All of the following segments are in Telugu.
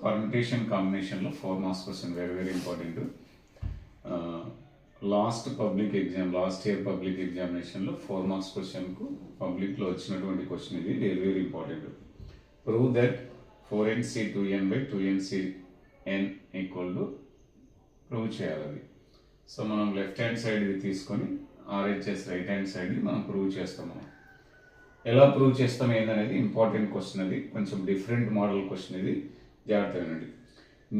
పర్మిటేషన్ కాంబినేషన్లో 4 marks question very important. Last year public ఎగ్జామినేషన్లో 4 మార్క్స్ క్వశ్చన్కు పబ్లిక్లో వచ్చినటువంటి క్వశ్చన్ ఇది very important. Prove that 4nc 2n/2ncn equal to prove చేయాలి అది. సో మనం లెఫ్ట్ హ్యాండ్ సైడ్ ఇది తీసుకొని ఆర్హెచ్ఎస్ రైట్ హ్యాండ్ సైడ్ మనం ప్రూవ్ చేస్తాం. మనం ఎలా ప్రూవ్ చేస్తాం ఏందనేది ఇంపార్టెంట్ క్వశ్చన్. అది కొంచెం డిఫరెంట్ మోడల్ క్వశ్చన్. ఇది జాగ్రత్త వినండి.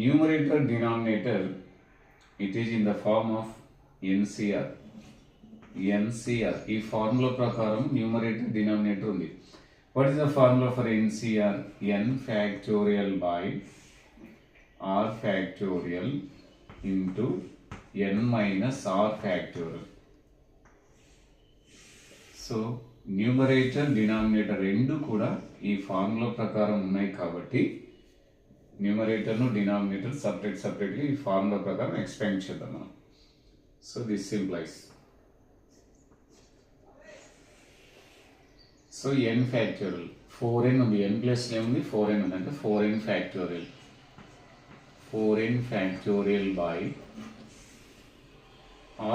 Numerator denominator it is in the form of NCR. ఈ ఫార్ములా ప్రకారం న్యూమరేటర్ డినామినేటర్ ఉంది. What is the formula for NCR? n factorial by r factorial into n minus r factorial. So numerator denominator రెండు కూడా ఈ ఫార్ములా ప్రకారం ఉన్నాయి కాబట్టి న్యూమరేటర్ను డినామినేటర్ సపరేట్గా ఈ ఫార్ములా ప్రకారం ఎక్స్పాండ్ చేద్దాం మనం. So this simplifies. So n factorial 4n ఉంది, n ప్లస్ ఏముంది 4n ఉంది అంటే 4n factorial by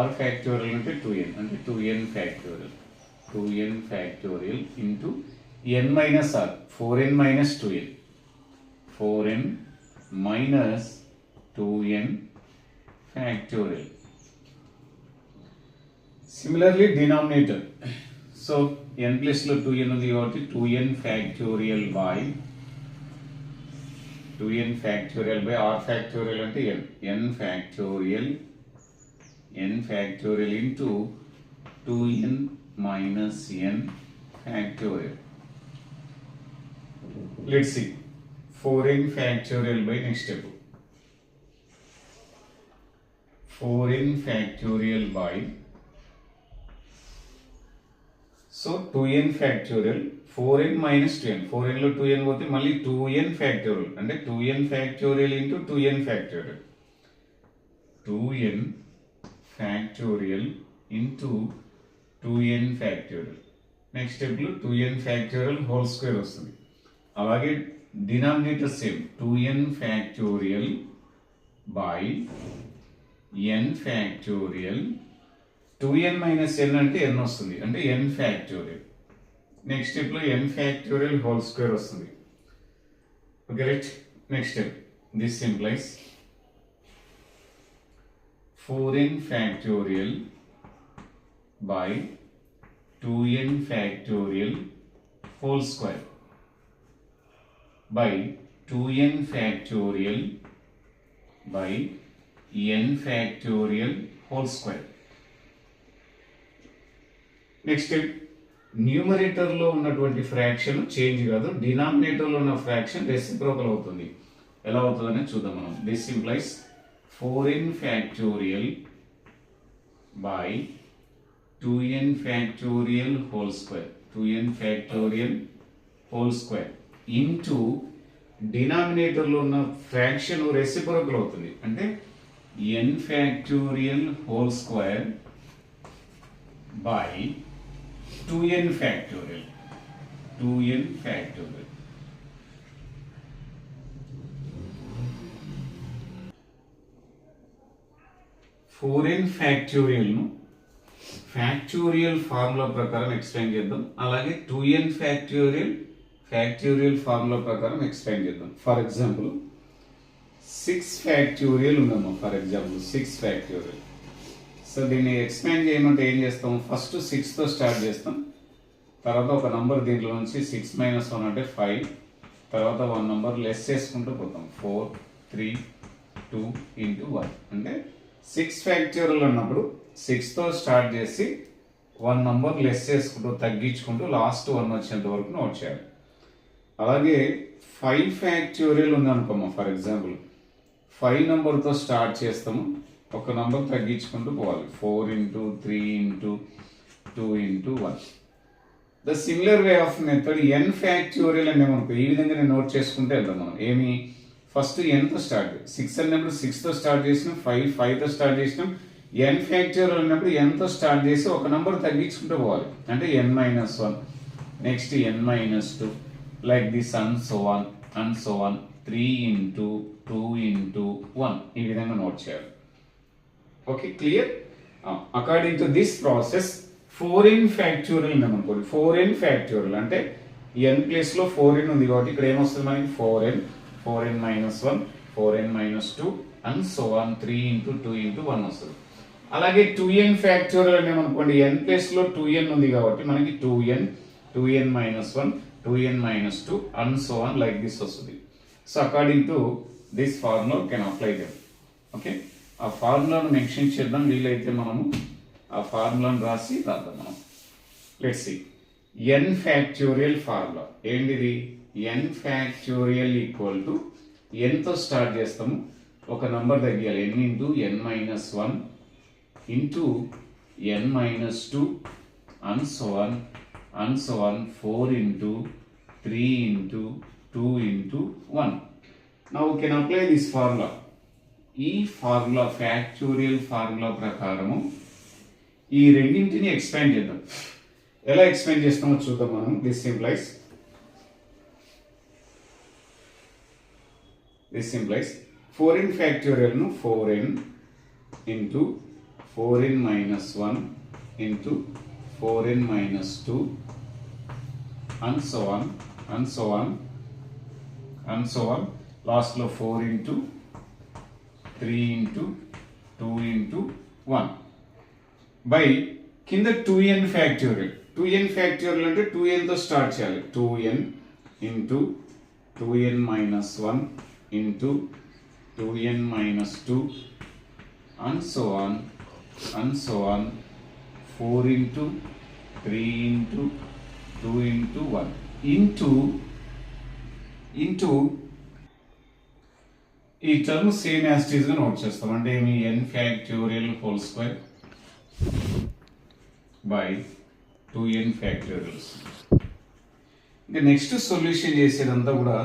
r factorial అంటే 2n అంటే 2n factorial into n minus r 4n minus 2n 4n minus 2n factorial. Similarly denominator. So n ప్లస్లో 2n ఉంది కాబట్టి 2n factorial by r factorial అంటే n factorial into 2n minus n factorial. Let's see 4n factorial by next step. 4n factorial by, so 2n factorial 4n minus 2n 4n లో 2n పోతే మళ్ళీ 2n factorial అంటే 2n factorial into 2n factorial 2n factorial into 2n factorial. Next స్టెప్లో 2n ఫ్యాక్టోరియల్ హోల్ స్క్వేర్ వస్తుంది. అలాగే denominator same 2n factorial by n factorial 2n minus n అంటే n వస్తుంది అంటే n ఫ్యాక్టోరియల్. నెక్స్ట్ స్టెప్లో n ఫ్యాక్టోరియల్ హోల్ స్క్వేర్ వస్తుంది. Okay right. Next step this simplifies 4n factorial by 2n factorial whole square by 2n factorial by n factorial whole square. Next numerator లో ఉన్నటువంటి ఫ్రాక్షన్ చేంజ్ కాదు, డినామినేటర్ లో ఉన్న ఫ్రాక్షన్ రెసిప్రోకల్ అవుతుంది. ఎలా అవుతుందని చూద్దాం మనం. This implies 4n factorial by 2n factorial whole square into denominator లో ఉన్న ఫ్రాక్షన్ రెసిప్రోకల్ అవుతుంది అంటే n factorial whole square by 2n factorial 4n factorial ను ఫ్యాక్టోరియల్ ఫార్ములా ప్రకారం ఎక్స్పాండ్ చేద్దాం. అలాగే 2n ఫ్యాక్టోరియల్ ఫార్ములా ప్రకారం ఎక్స్పాండ్ చేద్దాం. ఫర్ ఎగ్జాంపుల్ 6 ఫ్యాక్టోరియల్ ఉందమ్మా. For example 6 factorial. సో దీన్ని ఎక్స్పాండ్ చేయమంటే ఏం చేస్తాం? ఫస్ట్ 6తో స్టార్ట్ చేస్తాం. తర్వాత ఒక నంబర్ దీంట్లో నుంచి 6 - 1 అంటే 5. తర్వాత 1 నంబర్ లెస్ చేసుకుంటూ పోతాం. 4 3 2 into 1 అంటే 6 ఫ్యాక్టోరియల్ అన్నప్పుడు 6తో స్టార్ట్ చేసి 1 నంబర్ లెస్ చేసుకుంటూ తగ్గించుకుంటూ లాస్ట్ 1 వచ్చేంత వరకు నోట్ చేయాలి. అలాగే 5 ఫ్యాక్టోరియల్ ఉందనుకోమా. ఫర్ ఎగ్జాంపుల్ 5 నంబర్తో స్టార్ట్ చేస్తాము, ఒక నంబర్ తగ్గించుకుంటూ పోవాలి. 4 into 3 into 2 into 1. The similar way of method n factorial అని ఏమనుకో ఈ విధంగా నేను నోట్ చేసుకుంటే వెళ్దాం మనం. ఏమి ఫస్ట్ nతో స్టార్ట్ 6 అన్నప్పుడు 6తో స్టార్ట్ చేసినాం, 5తో స్టార్ట్ చేసినాం. n ఫ్యాక్టోరియల్ అన్నప్పుడు nతో స్టార్ట్ చేసి ఒక నంబర్ తగ్గించుకుంటూ పోవాలి అంటే n - 1, next n - 2, like this and so on 3 into 2 into 1 ఈ విధంగా నోట్ చేయాలి. Okay, clear? According to this process 4n factorial ఉందనుకోండి. 4n ఫ్యాక్టోరియల్ అంటే n ప్లేస్ లో 4n ఉంది కాబట్టి ఇక్కడ ఏమొస్తుంది మనకి 4n minus 1 4n minus 2 and so on 3 into 2 into 1 వస్తుంది. అలాగే 2n ఫ్యాక్టోరియల్ అనేమనుకోండి n ప్లేస్ లో 2n ఉంది కాబట్టి మనకి 2n minus 1 2n minus 2 and so on like this వస్తుంది. So according to this formula can apply them. Okay, ఆ ఫార్ములాను మెన్షన్ చేద్దాం. వీలైతే మనము ఆ ఫార్ములాను రాసి రాద్దాం మనం. Let's see n factorial formula ఏంటిది? n factorial equal to n తో స్టార్ట్ చేస్తాము, ఒక నంబర్ తగ్గియాలి. n into n minus 1 into n minus 2 and so on 4 into 3 into 2 into 1. Now we can apply this formula. ఈ ఫార్ములా ఫ్యాక్టోరియల్ ఫార్ములా ప్రకారము ఈ రెండింటిని ఎక్స్పాండ్ చేద్దాం. ఎలా ఎక్స్పాండ్ చేస్తామో చూద్దాం మనం. దిస్ సింప్లైస్ 4n ఫ్యాక్టోరియల్ ను 4n into 4n minus 1 into 4n minus 2 and so on last లో 4 ఇంటూ 3 ఇంటూ 2 ఇంటూ 1 బై కింద 2n ఫ్యాక్టోరియల్. 2n ఫ్యాక్టోరియల్ అంటే 2n తో స్టార్ట్ చేయాలి. 2n into 2n minus 1 into 2n minus 2 and so on 4 into 3 into 2 into 1 into ఈ term same as it is గా నోట్ చేస్తాం. అంటే మీ n factorial whole square by 2n factorials. ఇంకా నెక్స్ట్ సొల్యూషన్ చేసేదంతా కూడా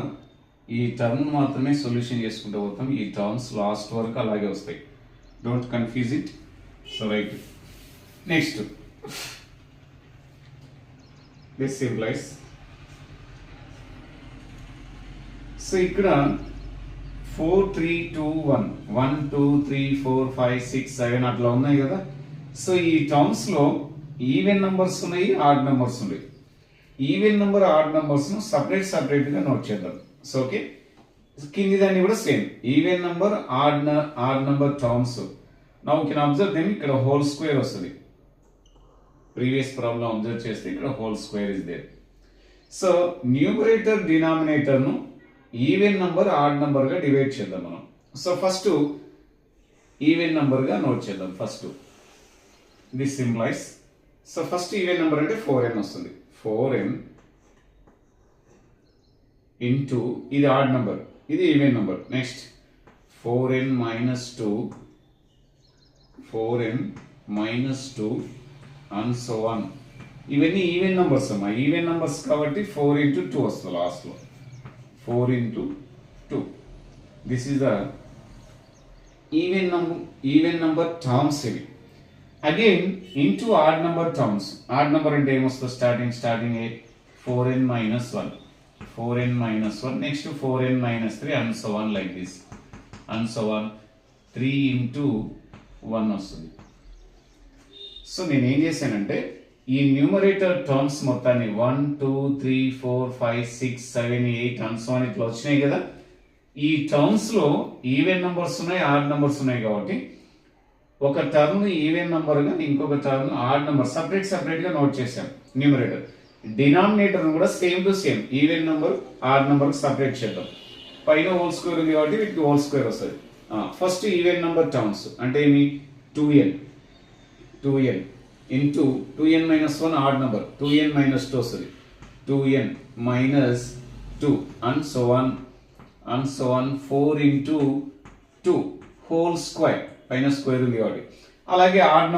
ఈ టర్మ్ మాత్రమే సొల్యూషన్ చేసుకుంటూ పోతాం. ఈ టర్మ్స్ లాస్ట్ వరకు అలాగే వస్తాయి. Don't confuse it. So right, next this simplifies. So ఇక్కడ 4 3 2 1 1 2 3 4 5 6 7 అట్లా ఉన్నాయి కదా. సో ఈ టర్మ్స్ లో ఈవెన్ నంబర్స్ ఉన్నాయి, ఆడ్ నంబర్స్ ఉన్నాయి. ఈవెన్ నంబర్ ఆడ్ నంబర్స్ ను సపరేట్ గా నోట్ చేద్దాం. సో ఓకే, కింది దాన్ని కూడా same even number odd number terms. Now can observe them. ఇక్కడ హోల్ స్క్వేర్ వస్తుంది. ప్రీవియస్ ప్రాబ్లం అబ్జర్వ్ చేస్తే ఇక్కడ whole square is there. So numerator denominator ను ఈవెన్ నంబర్ ఆడ్ నంబర్ గా డివైడ్ చేద్దాం మనం. సో ఫస్ట్ ఈవెన్ నంబర్ గా నోట్ చేద్దాం. First this simplifies. So first even number అంటే 4n వస్తుంది. 4n ఇంటూ ఇది ఆడ్ నంబర్, ఇది even number. Next 4n minus 2 4n minus 2 and so on. ఇవన్నీ ఈవెన్ నంబర్స్ అమ్మా. ఈవెన్ నంబర్స్ కాబట్టి 4 ఇంటూ 2 వస్తుంది లాస్ట్ లో. 4 into 2. This is the even number terms ఇవి. Again into odd number terms. Odd number అంటే ఏమొస్తుంది? Starting 4n minus 1 4n minus 1 next 4n minus 3 and so on like this and so on 3 into 1 వస్తుంది. సో నేను ఏం చేశానంటే ఈ న్యూమరేటర్ టర్మ్స్ మొత్తాన్ని 1 2 3 4 5 6 7 8 అండ్ సో ఆన్ ఇట్లా వచ్చినాయి కదా. ఈ టర్మ్స్ లో ఈవెన్ నంబర్స్ ఉన్నాయి, ఆడ్ నంబర్స్ ఉన్నాయి కాబట్టి ఒక టర్మ్ ఈవెన్ నంబర్ గా ఇంకొక టర్మ్ ఆడ్ నంబర్ సపరేట్ గా నోట్ చేశాం. న్యూమరేటర్ డినామినేటర్ కూడా same to same even number odd number separate చేద్దాం. పైన హోల్ స్క్వేర్ ఉంది కాబట్టి వీటికి హోల్ స్క్వేర్ వస్తుంది. ఫస్ట్ ఈవెన్ నంబర్ టర్మ్స్ అంటే ఏమి 2n into 2n minus 1 odd number 2n minus 2 వస్తుంది. 2n minus 2 and so on 4 into 2 whole square. పైన స్క్వేర్ ఉంది కాబట్టి. అలాగే ఆడ్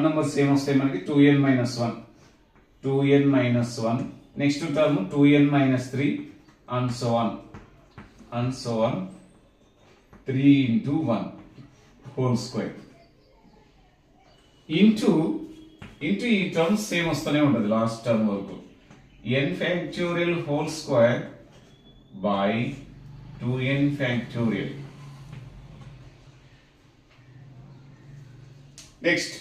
నంబర్స్ ఏమొస్తాయి మనకి? 2n minus 1 next term 2n minus 3 and so on 3 into 1 whole square into ఈ టర్మ్స్ సేమ్ వస్తూనే ఉంటుంది లాస్ట్ టర్మ్ వరకు. n factorial whole square by 2n factorial. Next,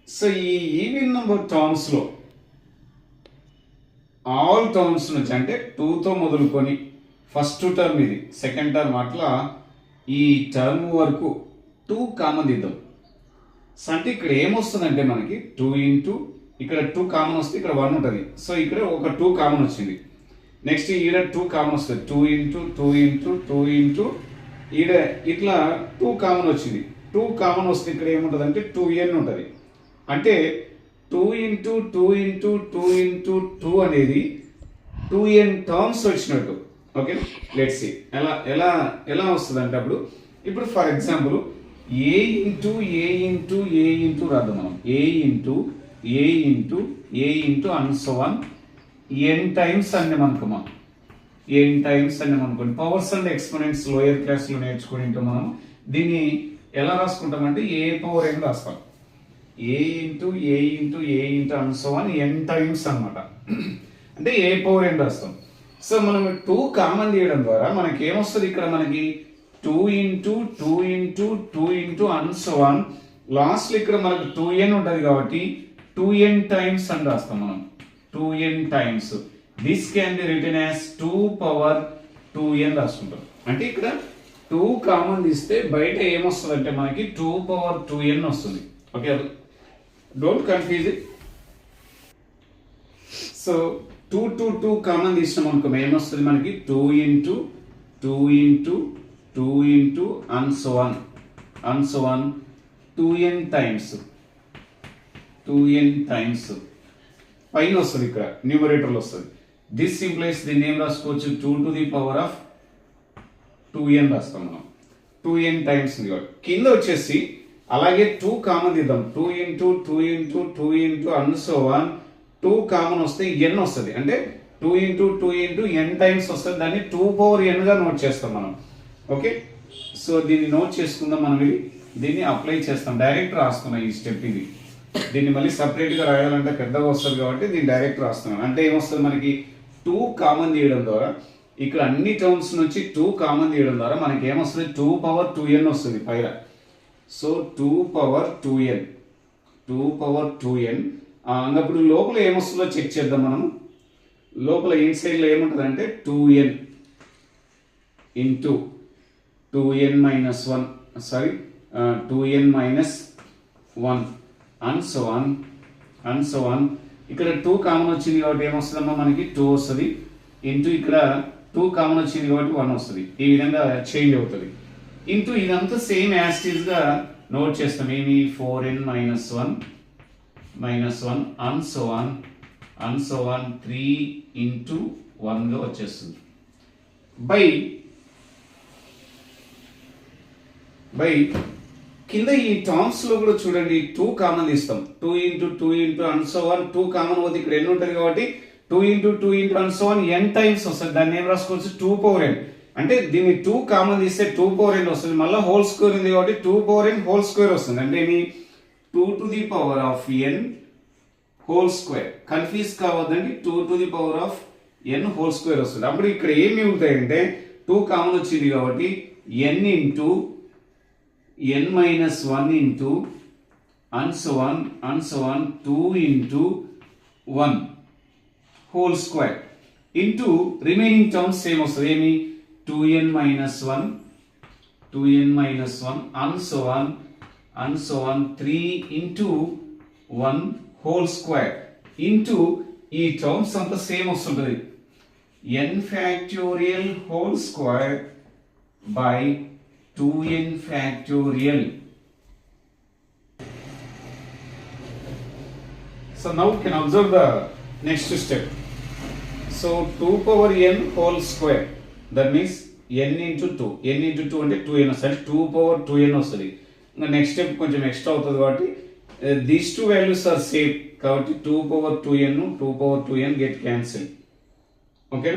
so ఈ ఈవెన్ నెంబర్ టర్మ్స్లో ఆల్ టర్మ్స్ నుంచి అంటే 2తో మొదలుకొని ఫస్ట్ టర్మ్ ఇది, సెకండ్ టర్మ్, అట్లా ఈ టర్మ్ వరకు 2 కామన్ తీద్దాం. సో అంటే ఇక్కడ ఏమొస్తుందంటే మనకి 2 ఇంటూ ఇక్కడ 2 కామన్ వస్తే ఇక్కడ 1 ఉంటుంది. సో ఇక్కడ ఒక 2 కామన్ వచ్చింది. నెక్స్ట్ ఈడ 2 కామన్ వస్తుంది, 2 ఇంటూ 2 ఇంటూ 2 ఇంటూ ఈడ ఇట్లా 2 కామన్ వచ్చింది. 2 కామన్ వస్తే ఇక్కడ ఏముంటుంది అంటే 2n ఉంటుంది. అంటే 2 ఇంటూ 2 ఇంటూ 2 ఇంటూ 2 అనేది 2n టర్మ్స్ వచ్చినట్టు. ఓకే, లెట్స్ సీ ఎలా ఎలా ఎలా వస్తుంది అంటే అప్పుడు ఇప్పుడు for example a into a into a into రాద్దాం మనం. A into a into a into and so on n times అన్నాం అనుకోమా. n టైమ్స్ అన్నాం అనుకోండి. పవర్స్ అండ్ ఎక్స్పోనెంట్స్ లోయర్ క్లాస్లో నేర్చుకుని మనం దీన్ని ఎలా రాసుకుంటామంటే ఏ పవర్ n రాస్తాం. A into a into a into and so on n times అనమాట. అంటే ఏ పవర్ n రాస్తాం. సో మనం 2 కామన్ తీయడం ద్వారా మనకి ఏమొస్తుంది, ఇక్కడ మనకి 2 into 2 into 2 into and so on last ఇక్కడ మనకు 2n ఉంటుంది కాబట్టి 2n టైమ్స్ అని రాస్తాం మనం. 2n times this can be written as 2 power 2n రాసుకుంటాం. అంటే ఇక్కడ 2 కామన్ తీస్తే బయట ఏమొస్తుంది అంటే మనకి 2 పవర్ 2n వస్తుంది. Okay, don't confuse it. So 2 to 2 common తీసినాం అనుకో ఏమొస్తుంది మనకి 2 into 2 into 2 into and so on 2n times 2n times పైన వస్తుంది, ఇక్కడ న్యూమరేటర్లో వస్తుంది. దిస్ ఇంప్లైస్ దీన్ని ఏం రాసుకోవచ్చు 2 to the power of 2n రాస్తాం మనం. 2n టైమ్స్ కింద వచ్చేసి అలాగే 2 కామన్ తీద్దాం. 2 into 2 into 2 into and so on 2 common వస్తే n వస్తుంది. అంటే 2 ఇంటూ 2 ఇంటూ n టైమ్స్ వస్తుంది. దాన్ని 2 పవర్ n గా నోట్ చేస్తాం మనం. ఓకే, సో దీన్ని నోట్ చేసుకుందాం మనం. దీన్ని అప్లై చేస్తాం, డైరెక్ట్ రాస్తున్నాం ఈ స్టెప్. దీన్ని మళ్ళీ సపరేట్గా రాయాలంటే పెద్దగా వస్తుంది కాబట్టి దీన్ని డైరెక్ట్ రాస్తున్నాం. అంటే ఏమొస్తుంది మనకి 2 కామన్ తీయడం ద్వారా ఇక్కడ అన్ని టర్మ్స్ నుంచి 2 కామన్ తీయడం ద్వారా మనకి ఏమొస్తుంది 2 పవర్ 2n వస్తుంది పైన. So 2 power 2n 2 power 2n అన్నప్పుడు లోపల ఏమొస్తుందో చెక్ చేద్దాం మనం. లోపల ఇన్సైడ్లో ఏముంటుంది అంటే 2n into 2n minus 1 sorry 2n minus 1 and so on ఇక్కడ 2 కామన్ వచ్చింది కాబట్టి ఏమొస్తుందమ్మా మనకి 2 వస్తుంది. ఇంటూ ఇక్కడ 2 కామన్ వచ్చింది కాబట్టి 1 వస్తుంది. ఈ విధంగా చేంజ్ అవుతుంది. ఇంటూ ఇదంతా సేమ్ యాస్టీస్గా నోట్ చేస్తాం. ఏమి 4n minus 1 and so on 3 into 1గా వచ్చేస్తుంది. బై కింద ఈ టర్మ్స్ లో కూడా చూడండి 2 కామన్ తీస్తాం. 2 into 2 into and so on 2 common పోతే ఇక్కడ ఎన్ని ఉంటుంది కాబట్టి 2 into 2 into and so on n times వస్తుంది. దాన్ని ఏం రాసుకోవచ్చు 2 పవర్ n. అంటే దీన్ని 2 కామన్ తీస్తే 2 పవర్ n వస్తుంది. మళ్ళీ హోల్ స్క్వేర్ ఉంది కాబట్టి 2 పవర్ n హోల్ స్క్వేర్ వస్తుంది. అంటే ఏమి 2 to the power of n whole square. Confuse కావద్దండి, 2 to the power of n whole square వస్తుంది. అప్పుడు ఇక్కడ ఏం మిగులుతాయంటే 2 కామన్ వచ్చింది కాబట్టి n into n minus 1 into and so on 2 into 1 whole square into remaining terms same వస్తుంది. ఏమి 2n minus 1 and so on 3 into 1 whole square into ఈ టర్మ్స్ అంతా సేమ్ వస్తుంటుంది. n factorial whole square by 2n factorial. So now we can observe the next step. So 2 power n whole square, that means n into 2 అంటే 2n వస్తుంది. 2 power 2n వస్తుంది. ఇంకా నెక్స్ట్ స్టెప్ కొంచెం ఎక్స్ట్రా అవుతుంది కాబట్టి దీస్ 2 వాల్యూస్ ఆర్ సేమ్ కాబట్టి 2 power 2n get cancel. Okay,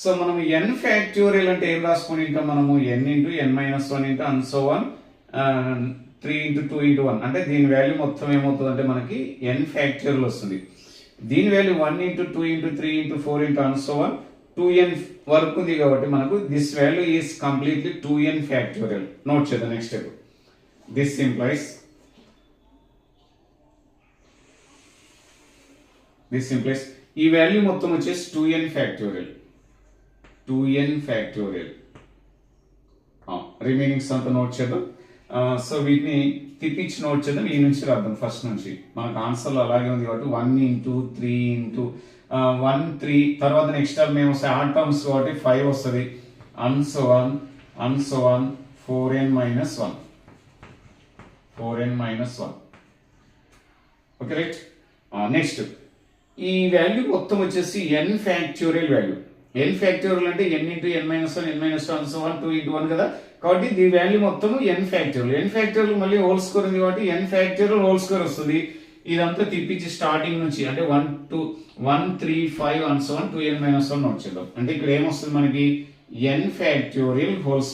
so మనం n ఫ్యాక్టోరియల్ అంటే ఏం రాసుకొని ఉంటాం మనము n into n minus 1 into and so on 3 into 2 into 1 అంటే దీని వాల్యూ మొత్తం ఏమవుతుంది అంటే మనకి n ఫ్యాక్టోరియల్ వస్తుంది. దీని value 1 into 2 into 3 into 4 into and so on 2n వరకు ఉంది కాబట్టి మనకు this value is completely 2n factorial. Note చేద్దాం నెక్స్ట్ స్టెప్. దిస్ ఇంప్లైస్ ఈ వాల్యూ మొత్తం వచ్చేసి 2n ఫ్యాక్టోరియల్. రిమైనింగ్స్ అంతా నోట్ చేద్దాం. సో వీటిని తిప్పించి నోట్ చేద్దాం. ఈ నుంచి రాద్దాం ఫస్ట్ నుంచి. మనకు ఆన్సర్లో అలాగే ఉంది కాబట్టి 1 into 3 into 1 3 తర్వాత నెక్స్ట్ టర్మ్ మేము ఆడ్ టర్మ్స్ కాబట్టి 5 వస్తుంది. and so on 4n minus 1. Okay right. Next ఈ వాల్యూ మొత్తం వచ్చేసి n factorial value. n factorial అంటే n into n minus 1 and so on 2 into 1 కదా. కాబట్టి ఈ వాల్యూ మొత్తం n ఫ్యాక్టోరియల్ మళ్ళీ హోల్ స్క్వేర్ ఉంది కాబట్టి n ఫ్యాక్టోరియల్ హోల్ స్క్వేర్ వస్తుంది. ఇదంతా తిప్పించి స్టార్టింగ్ నుంచి అంటే 1 2 1 3 5 and so on 2n minus 1 note చేద్దాం. అంటే ఇక్కడ ఏమొస్తుంది మనకి n ఫ్యాక్టోరియల్ హోల్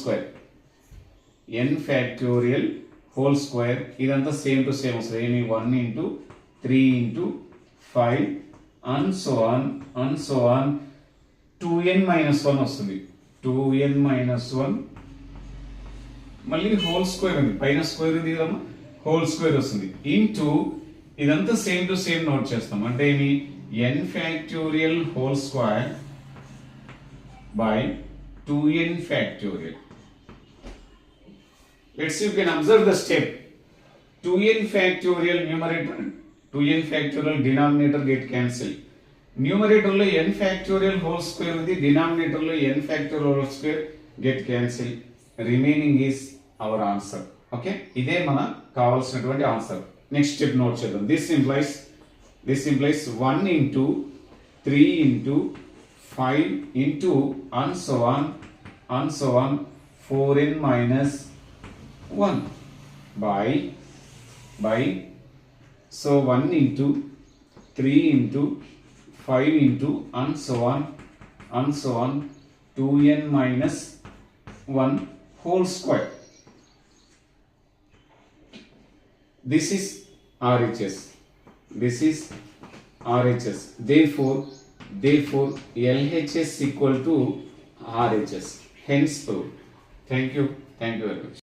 స్క్వేర్ ఇదంతా సేమ్ టు సేమ్ వస్తుంది. ఏమి 1 into 3 into 5 and so on 2n minus 1 వస్తుంది. 2n minus 1 మళ్ళీ హోల్ స్క్వేర్ ఉంది, పైన స్క్వేర్ ఉంది కదమ్మా, హోల్ స్క్వేర్ వస్తుంది. ఇంటూ ఇదంతా సేమ్ టు సేమ్ నోట్ చేస్తాం. అంటే ఏమి n factorial whole square by 2n factorial. Let's you can observe the step. 2n factorial numerator, 2n factorial denominator get cancelled. Numerator లో n factorial whole square ఉంది, denominator లో n factorial whole square get cancelled. Remaining is our answer. Okay, ఇదే మన కావాల్సినటువంటి ఆన్సర్. నెక్స్ట్ స్టెప్ నోట్ చేద్దాం. This implies 1 into 3 into 5 into and so on 4n minus 1 by so 1 into 3 into 5 into and so on 2n minus 1 whole square. This is RHS. Therefore LHS equal to RHS. Hence proved. Thank you very much.